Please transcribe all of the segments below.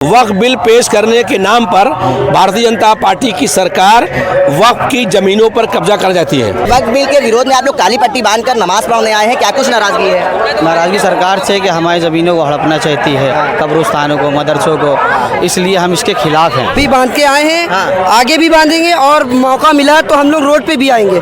वक्फ bill पेश करने के नाम पर भारतीय जनता पार्टी की सरकार वक्फ की जमीनों पर कब्जा कर जाती है। वक्फ बिल के विरोध में आप लोग काली पट्टी बांधकर नमाज पढ़ने आए हैं, क्या कुछ नाराजगी है? नाराजगी सरकार से कि हमारी ज़मीनों को हड़पना चाहती है, कब्रिस्तानों को, मदरसों को, इसलिए हम इसके खिलाफ हैं। भी बांध के आए हैं, आगे भी बांधेंगे और मौका मिला तो हम लोग रोड पे भी आएंगे।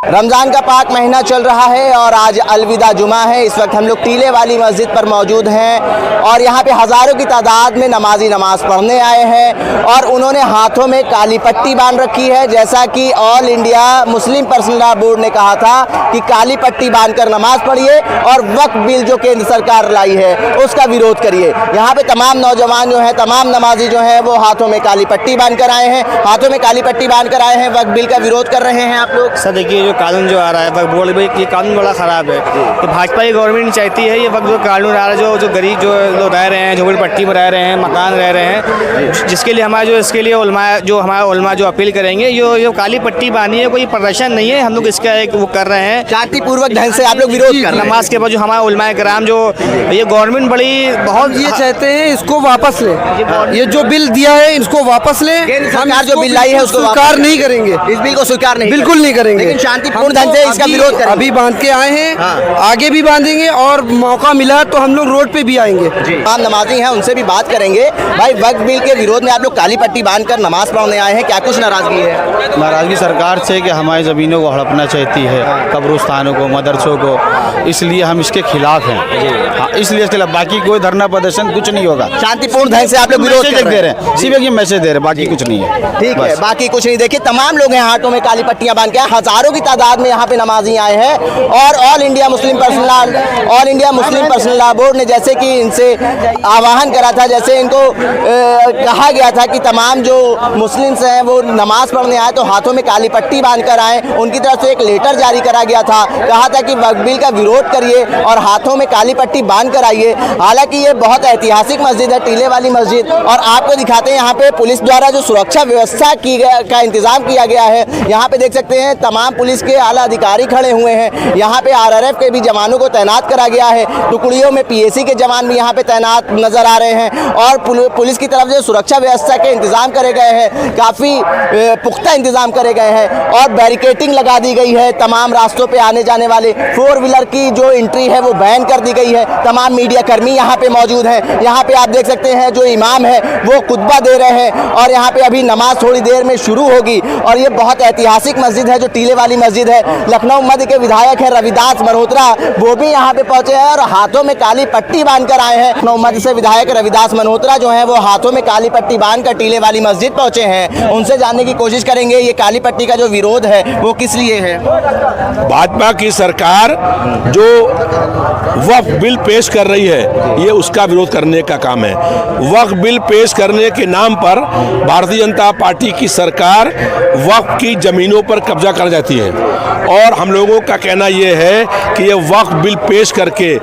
रमज़ान का पाक महीना चल रहा है और आज अलविदा जुमा है। इस वक्त हम लोग टीले वाली मस्जिद पर मौजूद हैं और यहाँ पे हज़ारों की तादाद में नमाजी नमाज पढ़ने आए हैं और उन्होंने हाथों में काली पट्टी बांध रखी है। जैसा कि all India Muslim personal law board ने कहा था कि काली पट्टी बांधकर नमाज पढ़िए और वक्फ बिल जो केंद्र सरकार लाई है उसका विरोध करिए। यहाँ पे तमाम नौजवान जो हैं, तमाम नमाजी जो हैं, वो हाथों में काली पट्टी बांध कर आए हैं, हाथों में काली पट्टी बांध कर आए हैं, वक्फ बिल का विरोध कर रहे हैं। आप लोग सर देखिए, कानून जो आ रहा है वक्फ बोर्ड में, ये कानून बड़ा ख़राब है। तो भाजपा की गवर्नमेंट चाहती है ये वक्फ जो कानून आ रहा है, जो गरीब जो लोग रह रहे हैं, झोपड़ी पट्टी में रह रहे हैं, मकान रह रहे हैं, जिसके लिए हमारा जो इसके लिए हमारा उलमा जो अपील करेंगे, यो काली पट्टी बांधी है, कोई प्रदर्शन नहीं है। हम लोग इसका एक वो कर रहे हैं, शांतिपूर्वक ढंग से आप लोग विरोध कर रहे हैं। नमाज के बाद जो हमारा उलमा कराम जो ये गवर्नमेंट बड़ी बहुत ये चाहते हैं इसको वापस ले, ये जो बिल दिया है इसको वापस ले। सरकार जो बिल लाई है उसको स्वीकार नहीं करेंगे, इस बिल को स्वीकार नहीं, बिल्कुल नहीं करेंगे। लेकिन शांतिपूर्ण ढंग से इसका विरोध करेंगे। अभी बांध के आए हैं, आगे भी बांधेंगे और मौका मिला तो हम लोग रोड पे भी आएंगे। आप नमाजी हैं, उनसे भी बात करेंगे। भाई, वक्फ बिल के विरोध में आप लोग काली पट्टी बांधकर नमाज पढ़ने आए हैं, क्या कुछ नाराजगी है? नाराजगी सरकार से कि हमारी ज़मीनों को हड़पना चाहती है, कब्रिस्तानों को, मदरसों को, इसलिए हम इसके खिलाफ हैं। हाँ, इसलिए इसके खिलाफ, बाकी कोई धरना प्रदर्शन कुछ नहीं होगा। शांतिपूर्ण ढंग से आप लोग विरोध दे रहे हैं, सिर्फ ये मैसेज दे रहे हैं, बाकी कुछ नहीं है। ठीक है, बाकी कुछ नहीं। देखिए, तमाम लोग हैं हाथों में काली पट्टियां बांध के, हजारों की तादाद में यहाँ पे नमाजी आए हैं और all India Muslim personal law board ने जैसे कि इनसे आह्वान करा था, जैसे इनको कहा गया था कि तमाम जो मुस्लिम्स हैं वो नमाज पढ़ने आए तो हाथों में काली पट्टी बांध कर आए। उनकी तरफ से एक लेटर जारी करा गया था, कहा था कि वक्फ बिल का विरोध करिए और हाथों में काली पट्टी बांध कर आइए। हालांकि ये बहुत ऐतिहासिक मस्जिद है, टीले वाली मस्जिद, और आपको दिखाते हैं यहाँ पे पुलिस द्वारा जो सुरक्षा व्यवस्था का इंतजाम किया गया है। यहाँ पे देख सकते हैं तमाम पुलिस के आला अधिकारी खड़े हुए हैं। यहाँ पे RRF के भी जवानों को तैनात करा गया है, टुकड़ियों में PAC के जवान भी यहाँ पे तैनात नजर आ रहे हैं और पुलिस की तरफ से सुरक्षा व्यवस्था के इंतजाम करे गए हैं, काफ़ी पुख्ता इंतजाम करे गए हैं और बैरिकेटिंग लगा दी गई है। तमाम रास्तों पे आने जाने वाले 4 व्हीलर की जो एंट्री है वो बैन कर दी गई है। तमाम मीडिया कर्मी यहाँ पे मौजूद हैं। यहाँ पे आप देख सकते हैं जो इमाम है वो खुतबा दे रहे हैं और यहाँ पे अभी नमाज थोड़ी देर में शुरू होगी। और ये बहुत ऐतिहासिक मस्जिद है जो टीले वाली मस्जिद है। लखनऊ मध्य के विधायक है रविदास मल्होत्रा, वो भी यहाँ पे पहुंचे हैं और हाथों में काली पट्टी बांधकर आए हैं। लखनऊ मध्य से विधायक रविदास मल्होत्रा जो है वो हाथों में काली पट्टी बांधकर टीले वाली मस्जिद पहुंचे हैं। उनसे जानने की कोशिश करेंगे ये काली पट्टी का जो विरोध है वो किस लिए है। भाजपा की सरकार जो वक्फ बिल पेश कर रही है ये उसका विरोध करने का काम है। वक्फ बिल पेश करने के नाम पर भारतीय जनता पार्टी की सरकार वक्फ की जमीनों पर कब्जा कर जाती है और हम लोगों का कहना यह है कि ये वक्फ बिल पेश करके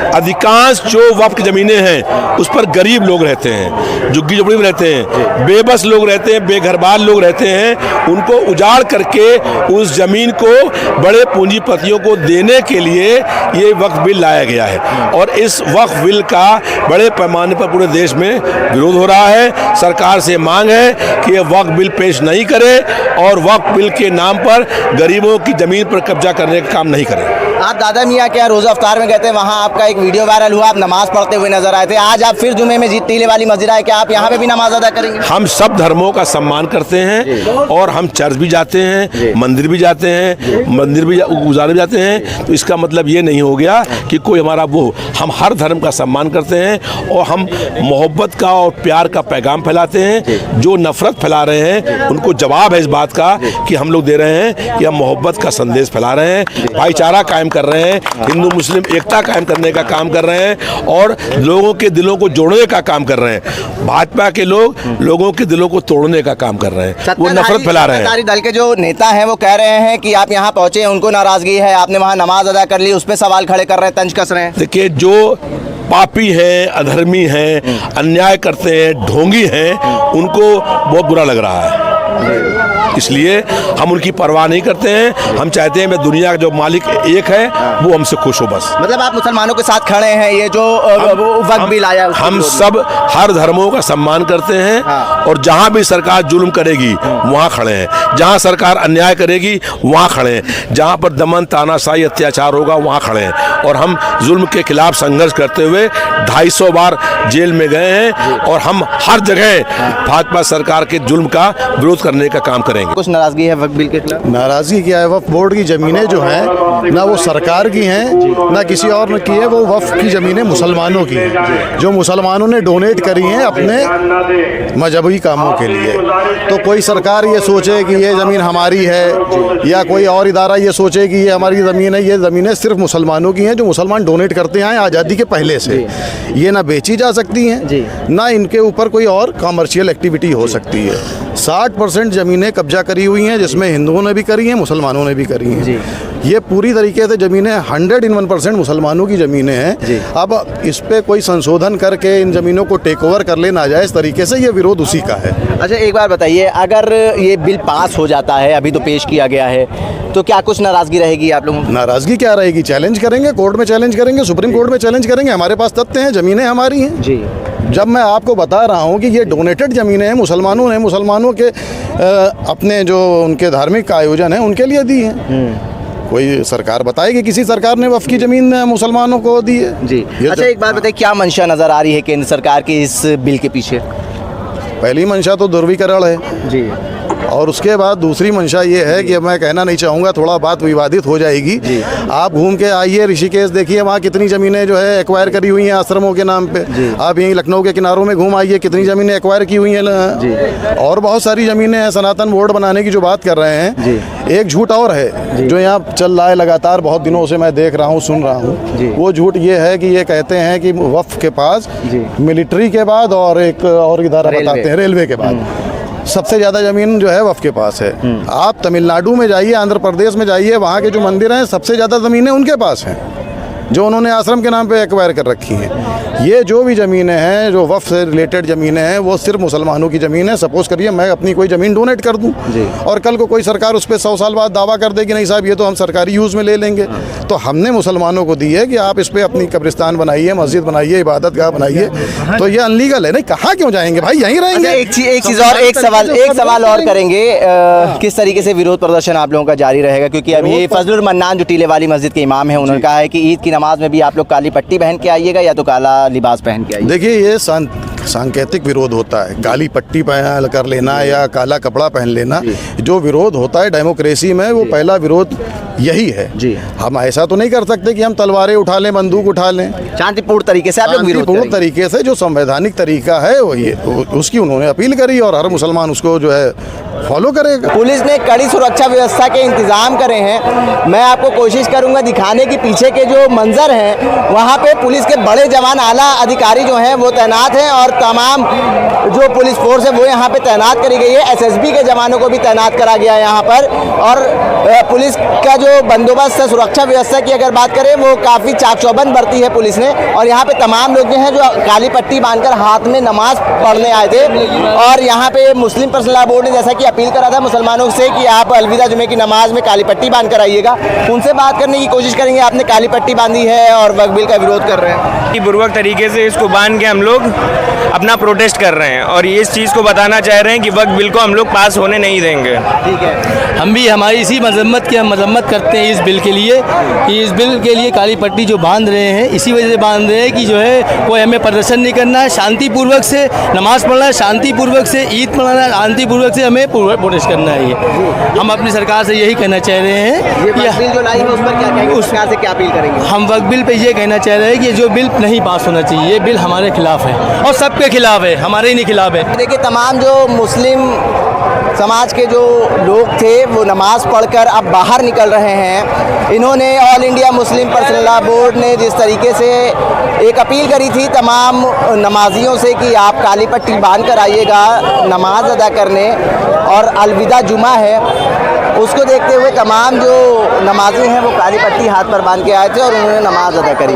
अधिकांश जो वक्फ की ज़मीनें हैं उस पर गरीब लोग रहते हैं, झुग्गी झोपड़ी में रहते हैं, बेबस लोग रहते हैं, बेघरबार लोग रहते हैं, उनको उजाड़ करके उस ज़मीन को बड़े पूंजीपतियों को देने के लिए ये वक्फ बिल लाया गया है और इस वक्फ बिल का बड़े पैमाने पर पूरे देश में विरोध हो रहा है। सरकार से मांग है कि ये वक्फ बिल पेश नहीं करे और वक्फ बिल के नाम पर गरीबों की ज़मीन पर कब्जा करने का काम नहीं करें। आप दादा मियाँ क्या रोज़ा अफ्तार में गए थे, वहाँ आपका एक वीडियो वायरल हुआ, आप नमाज पढ़ते हुए नजर आए थे। आज आप फिर जुमे में टीले वाली मस्जिद आए, क्या आप यहाँ पे भी नमाज अदा करेंगे? हम सब धर्मों का सम्मान करते हैं और हम चर्च भी जाते हैं, मंदिर भी जाते हैं, मंदिर भी गुजारे भी जाते हैं। तो इसका मतलब ये नहीं हो गया कि कोई हमारा हम हर धर्म का सम्मान करते हैं और हम मोहब्बत का और प्यार का पैगाम फैलाते हैं। जो नफरत फैला रहे हैं उनको जवाब है इस बात का कि हम लोग दे रहे हैं कि हम मोहब्बत का संदेश फैला रहे हैं, भाईचारा कायम कर रहे हैं, हिंदू मुस्लिम एकता कायम करने का काम कर रहे हैं और लोगों के दिलों को जोड़ने का काम कर रहे हैं। भाजपा के लोग लोगों के दिलों को तोड़ने का काम कर रहे हैं, वो नफरत फैला रहे हैं। सत्ताधारी दल के जो नेता हैं वो कह रहे हैं कि आप यहाँ पहुंचे, उनको नाराजगी है, आपने वहाँ नमाज अदा कर ली, उस पर सवाल खड़े कर रहे हैं, तंज कस रहे हैं। देखिए, जो पापी हैं, अधर्मी हैं, अन्याय करते हैं, ढोंगी हैं, उनको बहुत बुरा लग रहा है। इसलिए हम उनकी परवाह नहीं करते हैं। हम चाहते हैं मैं दुनिया का जो मालिक एक है वो हमसे खुश हो बस। मतलब आप मुसलमानों के साथ खड़े हैं, ये जो वक्त बिल आया उसके हम विरोध में। सब हर धर्मों का सम्मान करते हैं और जहाँ भी सरकार जुल्म करेगी वहाँ खड़े हैं, जहाँ सरकार अन्याय करेगी वहाँ खड़े हैं, जहाँ पर दमन तानाशाही अत्याचार होगा वहाँ खड़े हैं। और हम जुल्म के खिलाफ संघर्ष करते हुए 250 बार जेल में गए हैं और हम हर जगह भाजपा सरकार के जुल्म का विरोध करने का काम करेंगे। कुछ नाराजगी है वक्त बिल के खिलाफ? नाराज़गी क्या है, वक्फ बोर्ड की ज़मीनें जो हैं ना वो सरकार की हैं ना किसी और ने की है, वो वक्फ की ज़मीनें मुसलमानों की हैं जो मुसलमानों ने डोनेट करी हैं अपने मजहबी कामों के लिए। तो कोई सरकार ये सोचे कि ये ज़मीन हमारी है या कोई और इदारा ये सोचे कि ये हमारी ज़मीन है, ये ज़मीनें सिर्फ मुसलमानों की हैं जो मुसलमान डोनेट करते आए आज़ादी के पहले से। ये ना बेची जा सकती हैं ना इनके ऊपर कोई और कमर्शियल एक्टिविटी हो सकती है। 60% ज़मीनें कब्जा करी हुई हैं जिसमें हिंदुओं ने भी करी हैं मुसलमानों ने भी करी हैं। ये पूरी तरीके से ज़मीनें 101% मुसलमानों की ज़मीनें हैं। अब इस पे कोई संशोधन करके इन ज़मीनों को टेक ओवर कर लेना जाए इस तरीके से, ये विरोध उसी का है। अच्छा एक बार बताइए, अगर ये बिल पास हो जाता है, अभी तो पेश किया गया है, तो क्या कुछ नाराज़गी रहेगी आप लोगों की? नाराज़गी क्या रहेगी, चैलेंज करेंगे, कोर्ट में चैलेंज करेंगे, सुप्रीम कोर्ट में चैलेंज करेंगे। हमारे पास तथ्य हैं, ज़मीनें हमारी हैं। जी जब मैं आपको बता रहा हूँ कि ये डोनेटेड ज़मीनें हैं, मुसलमानों ने मुसलमानों के अपने जो उनके धार्मिक आयोजन हैं उनके लिए दी हैं। कोई सरकार बताएगी किसी सरकार ने वक्फ की ज़मीन मुसलमानों को दी है? जी। अच्छा एक बात बताइए, क्या मंशा नज़र आ रही है केंद्र सरकार की इस बिल के पीछे? पहली मंशा तो ध्रुवीकरण है जी। और उसके बाद दूसरी मंशा ये है कि मैं कहना नहीं चाहूँगा, थोड़ा बात विवादित हो जाएगी। आप घूम के आइए ऋषिकेश, देखिए वहाँ कितनी ज़मीनें जो है एक्वायर करी हुई हैं आश्रमों के नाम पे। आप यहीं लखनऊ के किनारों में घूम आइए, कितनी ज़मीनें एक्वायर की हुई हैं। और बहुत सारी ज़मीनें हैं। सनातन बोर्ड बनाने की जो बात कर रहे हैं, एक झूठ और है जो यहाँ चल रहा है लगातार, बहुत दिनों से मैं देख रहा हूँ, सुन रहा हूँ। वो झूठ ये है कि ये कहते हैं कि वक्फ के पास मिलिट्री के बाद और एक और इदारा बताते हैं रेलवे के बाद सबसे ज़्यादा ज़मीन जो है वक्फ के पास है। आप तमिलनाडु में जाइए, आंध्र प्रदेश में जाइए, वहाँ के जो मंदिर हैं सबसे ज़्यादा ज़मीनें उनके पास हैं जो उन्होंने आश्रम के नाम पे एक्वायर कर रखी हैं। ये जो भी ज़मीनें हैं जो वक्फ से रिलेटेड ज़मीनें हैं वो सिर्फ मुसलमानों की ज़मीन है। सपोज़ करिए मैं अपनी कोई ज़मीन डोनेट कर दूं और कल को कोई सरकार उस पर 100 साल बाद दावा कर दे कि नहीं साहब ये तो हम सरकारी यूज़ में ले लेंगे, तो हमने मुसलमानों को दी है कि आप इस पर अपनी कब्रिस्तान बनाइए, मस्जिद बनाइए, इबादत गाह बनाइए। तो ये अनलीगल है। नहीं, कहाँ क्यों जाएंगे भाई, यहीं रहेंगे। एक चीज़ और, एक सवाल और करेंगे। किस तरीके से विरोध प्रदर्शन आप लोगों का जारी रहेगा? क्योंकि अभी फजलुर मन्नान जो टीले वाली मस्जिद के इमाम हैं उन्होंने कहा है कि ईद की नमाज में भी आप लोग काली पट्टी पहन के आइएगा या तो काला लिबास पहन के आइएगा। देखिए ये सांकेतिक विरोध होता है, काली पट्टी पहन कर लेना या काला कपड़ा पहन लेना। जो विरोध होता है डेमोक्रेसी में वो पहला विरोध यही है। हम ऐसा तो नहीं कर सकते कि हम तलवारें उठा लें, बंदूक उठा लें। शांतिपूर्ण तरीके से आप लोग विरोध शांतिपूर्ण तरीके से जो संवैधानिक तरीका है वो ये उसकी उन्होंने अपील करी और हर मुसलमान उसको जो है फॉलो करेगा। पुलिस ने कड़ी सुरक्षा व्यवस्था के इंतजाम करे हैं। मैं आपको कोशिश करूंगा दिखाने की पीछे के जो मंजर हैं वहाँ पे पुलिस के बड़े जवान, आला अधिकारी जो हैं वो तैनात हैं और तमाम जो पुलिस फोर्स है वो यहाँ पे तैनात करी गई है। एसएसबी के जवानों को भी तैनात करा गया है यहाँ पर। और पुलिस का जो बंदोबस्त है, सुरक्षा व्यवस्था की अगर बात करें वो काफ़ी चाक चौबंद बरती है पुलिस ने। और यहाँ पे तमाम लोग जो हैं जो काली पट्टी बांधकर हाथ में नमाज पढ़ने आए थे। और यहाँ पे मुस्लिम पर्सनल लॉ बोर्ड ने जैसा कि अपील करा था मुसलमानों से कि आप अलविदा जुमे की नमाज में काली पट्टी बांध कर आइएगा, उनसे बात करने की कोशिश करेंगे। आपने काली पट्टी बांधी है और वक्फ बिल का विरोध कर रहे हैं। बुर्वक तरीके से इसको बांध के हम लोग अपना प्रोटेस्ट कर रहे हैं और इस चीज़ को बताना चाह रहे हैं कि वक्फ बिल को हम लोग पास होने नहीं देंगे। ठीक है, हम भी हमारी इसी मजम्मत की हम मजम्मत करते हैं इस बिल के लिए कि इस बिल के लिए काली पट्टी जो बांध रहे हैं इसी वजह से बांध रहे हैं कि जो है कोई हमें प्रदर्शन नहीं करना है, शांतिपूर्वक से नमाज़ पढ़ना है, शांतिपूर्वक से ईद मनाना है, शांतिपूर्वक से हमें प्रोटेस्ट करना है। ये हम अपनी सरकार से यही कहना चाह रहे हैं। ये वक्फ बिल जो लाई है उस पर क्या कहेंगे, उस सरकार से क्या अपील करेंगे? हम वक्फ बिल पे ये कहना चाह रहे हैं कि जो बिल नहीं पास होना चाहिए, ये बिल हमारे खिलाफ है और सबके खिलाफ है, हमारे ही नहीं खिलाफ है। देखिए तमाम जो मुस्लिम समाज के जो लोग थे वो नमाज़ पढ़कर अब बाहर निकल रहे हैं। इन्होंने all India Muslim personal law board ने जिस तरीके से एक अपील करी थी तमाम नमाजियों से कि आप काली पट्टी बांध कर आइएगा नमाज अदा करने और अलविदा जुमा है, उसको देखते हुए तमाम जो नमाजी हैं वो काली पट्टी हाथ पर बांध के आए थे और उन्होंने नमाज अदा करी।